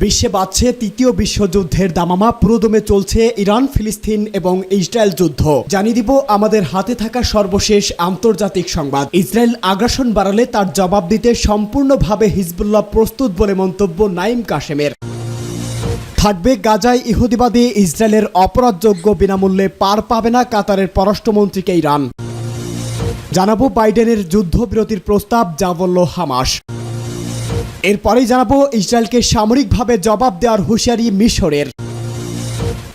বিশ্বে বাড়ছে তৃতীয় বিশ্বযুদ্ধের দামামা। পুরোদমে চলছে ইরান, ফিলিস্তিন এবং ইসরায়েল যুদ্ধ। জানিয়ে দিব আমাদের হাতে থাকা সর্বশেষ আন্তর্জাতিক সংবাদ। ইসরায়েল আগ্রাসন বাড়ালে তার জবাব দিতে সম্পূর্ণভাবে হিজবুল্লাহ প্রস্তুত বলে মন্তব্য নাঈম কাশেমের। থাকবে গাজায় ইহুদিবাদী ইসরায়েলের অপরাধযোগ্য বিনামূল্যে পার পাবে না কাতারের পররাষ্ট্রমন্ত্রীকে ইরান। জানাবো বাইডেনের যুদ্ধবিরতির প্রস্তাব, যা বলল হামাস। এরপরেই জানাবো ইসরায়েলকে সামরিকভাবে জবাব দেওয়ার হুঁশিয়ারি মিশরের।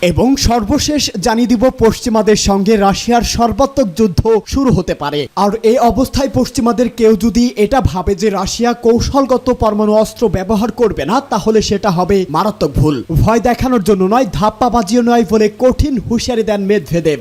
এবং সর্বশেষ জানিয়ে দিব পশ্চিমাদের সঙ্গে রাশিয়ার সর্বাত্মক যুদ্ধ শুরু হতে পারে। আর এই অবস্থায় পশ্চিমাদের কেউ যদি এটা ভাবে যে রাশিয়া কৌশলগত পরমাণু অস্ত্র ব্যবহার করবে না, তাহলে সেটা হবে মারাত্মক ভুল। ভয় দেখানোর জন্য নয়, ধাপ্পাবাজিও নয় বলে কঠিন হুঁশিয়ারি দেন মেদভেদেভ।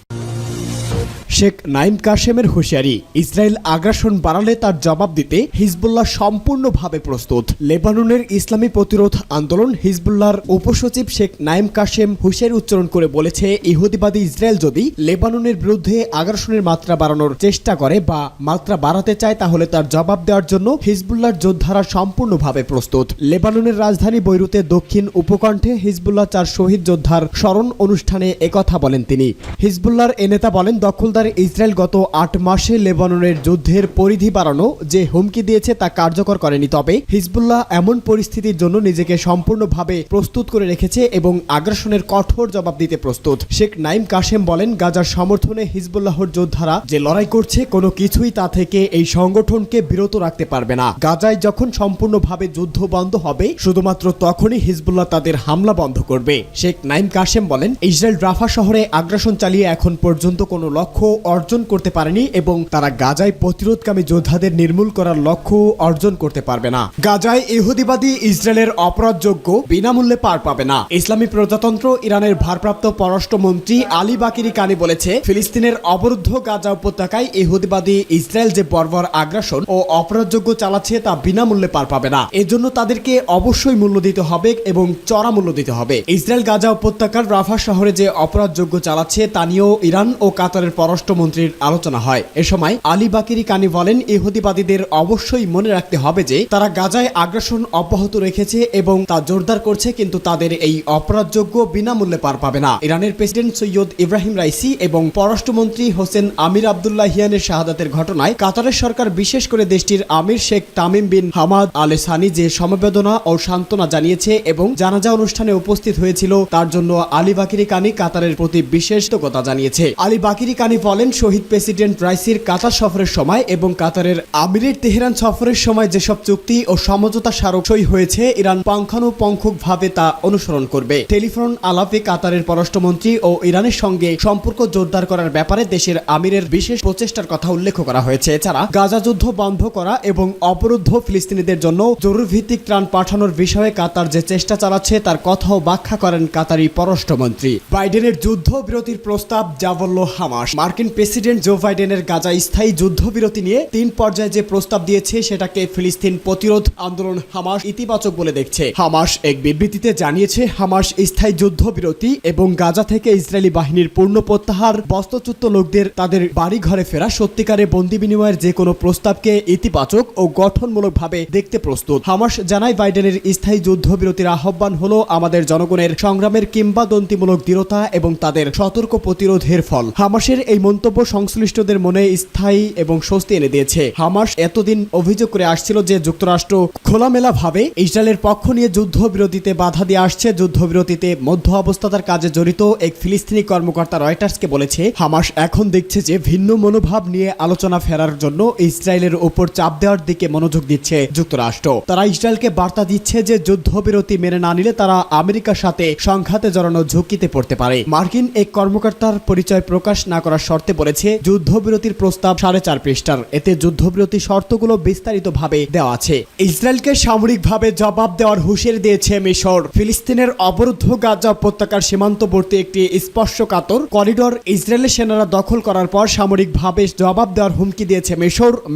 শেখ নাঈম কাশেমের হুঁশিয়ারি, ইসরায়েল আগ্রাসন বাড়ালে তার জবাব দিতে হিজবুল্লাহ সম্পূর্ণভাবে প্রস্তুত। লেবাননের ইসলামী প্রতিরোধ আন্দোলন হিজবুল্লাহর উপসচিব শেখ নাঈম কাশেম হুঁশিয়ারি উচ্চারণ করে বলেছে, ইহুদিবাদী ইসরায়েল যদি লেবাননের বিরুদ্ধে আগ্রাসনের মাত্রা বাড়ানোর চেষ্টা করে বা মাত্রা বাড়াতে চায়, তাহলে তার জবাব দেওয়ার জন্য হিজবুল্লাহর যোদ্ধারা সম্পূর্ণভাবে প্রস্তুত। লেবাননের রাজধানী বৈরুতে দক্ষিণ উপকণ্ঠে হিজবুল্লাহ 4 শহীদ যোদ্ধার স্মরণ অনুষ্ঠানে একথা বলেন তিনি। হিজবুল্লাহর এ নেতা বলেন, দখলদার ইসরায়েল গত 8 মাসে লেবাননের যুদ্ধের পরিধি বাড়ানো যে হুমকি দিয়েছে তা কার্যকর করেনি। তবে হিজবুল্লাহ এমন পরিস্থিতির জন্য নিজেকে সম্পূর্ণভাবে প্রস্তুত করে রেখেছে এবং আগ্রাসনের কঠোর জবাব দিতে প্রস্তুত। শেখ নাঈম কাশেম বলেন, গাজার সমর্থনে হিজবুল্লাহর যোদ্ধারা যে লড়াই করছে, কোনো কিছুই তা থেকে এই সংগঠনকে বিরত রাখতে পারবে না। গাজায় যখন সম্পূর্ণভাবে যুদ্ধ বন্ধ হবে, শুধুমাত্র তখনই হিজবুল্লাহ তাদের হামলা বন্ধ করবে। শেখ নাঈম কাশেম বলেন, ইসরায়েল রাফা শহরে আগ্রাসন চালিয়ে এখন পর্যন্ত কোনো লক্ষ্য অর্জন করতে পারেনি এবং তারা গাজায় প্রতিরোধকামী যোদ্ধাদের নির্মূল করার লক্ষ্য অর্জন করতে পারবে না। গাজায় ইহুদিবাদী ইসরায়েলের অপরাধযোগ্য বিনামূল্যে পার পাবে না। ইসলামী প্রজাতন্ত্র ইরানের ভারপ্রাপ্ত পররাষ্ট্রমন্ত্রী আলী বাকিরি কানি বলেছে, ফিলিস্তিনের অবরুদ্ধ গাজা উপত্যকায় ইহুদিবাদী ইসরায়েল যে বর্বর আগ্রাসন ও অপরাধযোগ্য চালাচ্ছে তা বিনামূল্যে পার পাবে না। এজন্য তাদেরকে অবশ্যই মূল্য দিতে হবে এবং চড়া মূল্য দিতে হবে। ইসরায়েল গাজা উপত্যকার রাফা শহরে যে অপরাধযোগ্য চালাচ্ছে তা নিয়েও ইরান ও কাতারের পররাষ্ট্রমন্ত্রীর আলোচনা হয়। এ সময় আলী বাকিরি কানি বলেন, ইহুদিবাদীদের অবশ্যই মনে রাখতে হবে যে তারা গাজায় আগ্রাসন অব্যাহত রেখেছে এবং তা জোরদার করছে, কিন্তু তাদের এই অপরাধযোগ্য বিনামূল্যে পার পাবে না। ইরানের প্রেসিডেন্ট সৈয়দ ইব্রাহিম রাইসি এবং পররাষ্ট্রমন্ত্রী হোসেন আমির আবদুল্লাহিয়ানের শাহাদাতের ঘটনায় কাতারের সরকার, বিশেষ করে দেশটির আমির Sheikh Tamim bin Hamad Al Thani যে সমবেদনা ও সান্ত্বনা জানিয়েছে এবং জানাজা অনুষ্ঠানে উপস্থিত হয়েছিল, তার জন্য আলী বাকিরি কানি কাতারের প্রতি বিশেষ কৃতজ্ঞতা জানিয়েছে। আলী বাকিরি কানি বলেন, শহীদ প্রেসিডেন্ট রাইসির কাতার সফরের সময় এবং কাতারের আমিরের তেহরান সফরের সময় যেসব চুক্তি ও সমঝোতা স্মারক সই হয়েছে, ইরান পুঙ্খানুপুঙ্খভাবে তা অনুসরণ করবে। টেলিফোন আলাপে কাতারের পররাষ্ট্রমন্ত্রী ও ইরানের সঙ্গে সম্পর্ক জোরদার করার ব্যাপারে দেশের আমিরের বিশেষ প্রচেষ্টার কথা উল্লেখ করা হয়েছে। এছাড়া গাজা যুদ্ধ বন্ধ করা এবং অবরুদ্ধ ফিলিস্তিনিদের জন্য জরুরি ভিত্তিক ত্রাণ পাঠানোর বিষয়ে কাতার যে চেষ্টা চালাচ্ছে তার কথাও ব্যাখ্যা করেন কাতারি পররাষ্ট্রমন্ত্রী। বাইডেনের যুদ্ধবিরতির প্রস্তাব, যা বলল হামাস। মার্কিন প্রেসিডেন্ট জো বাইডেনের গাজা স্থায়ী যুদ্ধবিরতি নিয়ে 3 পর্যায়ে যে প্রস্তাব দিয়েছে, সেটাকে ফিলিস্তিন প্রতিরোধ আন্দোলন হামাস ইতিবাচক বলে দেখছে। হামাস এক বিবৃতিতে জানিয়েছে, হামাস স্থায়ী যুদ্ধবিরতি এবং গাজা থেকে ইসরায়েলি বাহিনীর পূর্ণ প্রত্যাহার, বস্ত্রচ্যুত লোকদের তাদের বাড়ি ঘরে ফেরা, সত্যিকারে বন্দি বিনিময়ের যে কোনো প্রস্তাবকে ইতিবাচক ও গঠনমূলকভাবে দেখতে প্রস্তুত। হামাস জানায়, বাইডেনের স্থায়ী যুদ্ধবিরতির আহ্বান হলো আমাদের জনগণের সংগ্রামের কিংবদন্তিমূলক দৃঢ়তা এবং তাদের সতর্ক প্রতিরোধের ফল। হামাসের এই মন্তব্য সংশ্লিষ্টদের মনে স্থায়ী এবং স্বস্তি এনে দিয়েছে। হামাস এতদিন অভিযোগ করে আসছিল যে যুক্তরাষ্ট্র খোলামেলাভাবে ইসরায়েলের পক্ষ নিয়ে যুদ্ধবিরতিতে বাধা দিয়ে আসছে। যুদ্ধবিরতিতে মধ্য অবস্থাতার কাজে জড়িত এক ফিলিস্তিনি কর্মকর্তা রয়টার্সকে বলেছে, হামাস এখন দেখছে যে ভিন্ন মনোভাব নিয়ে আলোচনা ফেরার জন্য ইসরায়েলের উপর চাপ দেওয়ার দিকে মনোযোগ দিচ্ছে যুক্তরাষ্ট্র। তারা ইসরায়েলকে বার্তা দিচ্ছে যে যুদ্ধবিরতি মেনে না নিলে তারা আমেরিকার সাথে সংঘাতে জড়ানো ঝুঁকিতে পড়তে পারে। মার্কিন এক কর্মকর্তার পরিচয় প্রকাশ না করার শর্তে বলেছে যুদ্ধবিরতির প্রস্তাব 4.5 পৃষ্ঠার। এতে যুদ্ধবিরতি শর্তগুলো বিস্তারিতভাবে দেওয়া আছে। ইসরায়েলকে সামরিকভাবে জবাব দেওয়ার হুঁশিয়ারি দিয়েছে মিশর। ফিলিস্তিনের অবরুদ্ধ গাজা উপত্যকার সীমান্তবর্তী একটি স্পর্শকাতর করিডোর ইসরায়েলের সেনারা দখল করার পর সামরিকভাবে জবাব দেওয়ার হুমকি দিয়েছে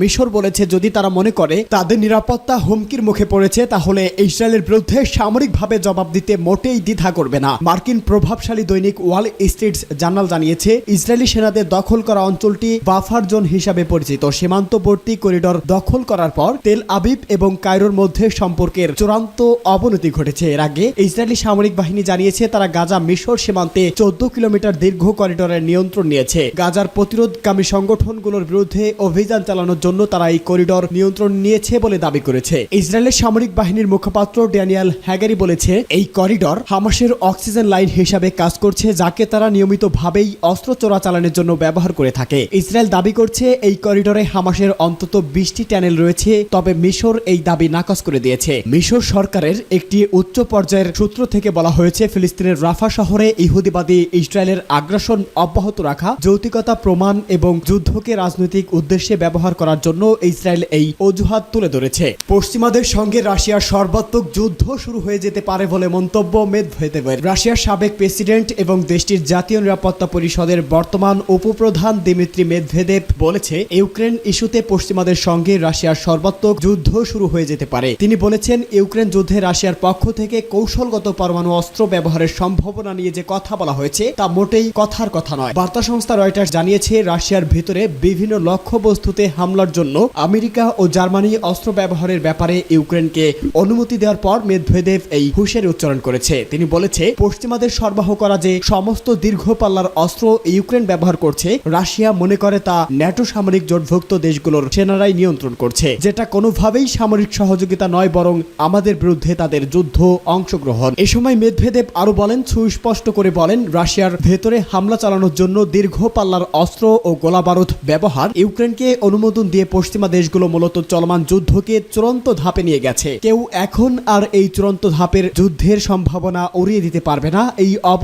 মিশর বলেছে যদি তারা মনে করে তাদের নিরাপত্তা হুমকির মুখে পড়েছে তাহলে ইসরায়েলের বিরুদ্ধে সামরিকভাবে জবাব দিতে মোটেই দ্বিধা করবে না। মার্কিন প্রভাবশালী দৈনিক ওয়াল স্ট্রিট জার্নাল জানিয়েছে ইসরায়েলি সেনাদের দখল করা অঞ্চলটি বাফার জোন হিসাবে পরিচিত। সীমান্তবর্তী করিডোর দখল করার পর তেল আবিব এবং কায়রোর মধ্যে সম্পর্কের চূড়ান্ত অবনতি ঘটেছে। এর আগে ইসরায়েলি সামরিক বাহিনী জানিয়েছে তারা গাজা মিশর সীমান্তে 14 কিলোমিটার দীর্ঘ করিডোরের নিয়ন্ত্রণ নিয়েছে। গাজার প্রতিরোধকামী সংগঠনগুলোর বিরুদ্ধে অভিযান চালানোর জন্য তারা এই করিডোর নিয়ন্ত্রণ নিয়েছে বলে দাবি করেছে। ইসরায়েলের সামরিক বাহিনীর মুখপাত্র ড্যানিয়েল হ্যাগারি বলেছে এই করিডোর হামাসের অক্সিজেন লাইন হিসাবে কাজ করছে, যাকে তারা নিয়মিতভাবেই অস্ত্র চোরাচালানের জন্য ব্যবহার করে থাকে। ইসরায়েল দাবি করছে এই করিডোরে হামাসের অন্তত 20টি টানেল রয়েছে, তবে মিশর এই দাবি নাকচ করে দিয়েছে। মিশর সরকারের একটি উচ্চ পর্যায়ের সূত্র থেকে বলা হয়েছে ফিলিস্তিনের রাফা শহরে ইহুদিবাদী ইসরায়েলের আগ্রাসন অব্যাহত রাখা, যৌক্তিকতা প্রমাণ এবং যুদ্ধকে রাজনৈতিক উদ্দেশ্যে ব্যবহার করার জন্য ইসরায়েল এই অজুহাত তুলে ধরেছে। পশ্চিমাদের সঙ্গে রাশিয়ার সর্বাত্মক যুদ্ধ শুরু হয়ে যেতে পারে বলে মন্তব্য মেদভেদেভের। রাশিয়ার সাবেক প্রেসিডেন্ট এবং দেশটির জাতীয় নিরাপত্তা পরিষদের বর্তমান উপপ্রধান দিমিত্রি মেদভেদেভ বলেছে ইউক্রেন ইস্যুতে পশ্চিমাদের সঙ্গে রাশিয়ার সর্বাত্মক যুদ্ধ শুরু হয়ে যেতে পারে। তিনি বলেছেন ইউক্রেন যুদ্ধে রাশিয়ার পক্ষ থেকে কৌশলগত পরমাণু অস্ত্র ব্যবহারের সম্ভাবনা নিয়ে যে কথা বলা হয়েছে তা মোটেই কথার কথা নয়। বার্তা সংস্থা রয়টার্স জানিয়েছে রাশিয়ার ভিতরে বিভিন্ন লক্ষ্যবস্তুতে হামলার জন্য আমেরিকা ও জার্মানি অস্ত্র ব্যবহারের ব্যাপারে ইউক্রেনকে অনুমতি দেওয়ার পর মেদভেদেভ এই হুঁশিয়ারি উচ্চারণ করেছে। তিনি বলেছে পশ্চিমাদের সরবরাহ করা যে সমস্ত দীর্ঘ পাল্লার অস্ত্র ইউক্রেন ব্যবহার করছে রাশিয়া মনে করে তা ন্যাটো সামরিক জোটভুক্ত দেশগুলোর সেনারাই নিয়ন্ত্রণ করছে, যেটা কোনোভাবেই সামরিক সহযোগিতা নয় বরং আমাদের বিরুদ্ধে তাদের যুদ্ধ অংশগ্রহণ। এ সময় মেদভেদেভ আরো বলেন, সুস্পষ্ট করে বলেন রাশিয়ার ভেতরে হামলা চালানোর জন্য দীর্ঘ পাল্লার অস্ত্র ও গোলাবারুদ ব্যবহার ইউক্রেনকে অনুমোদন দিয়ে পশ্চিমা দেশগুলো মূলত চলমান যুদ্ধকে চূড়ান্ত ধাপে নিয়ে গেছে। কেউ এখন আর এই চূড়ান্ত ধাপের যুদ্ধের সম্ভাবনা উড়িয়ে দিতে পারবে না। এই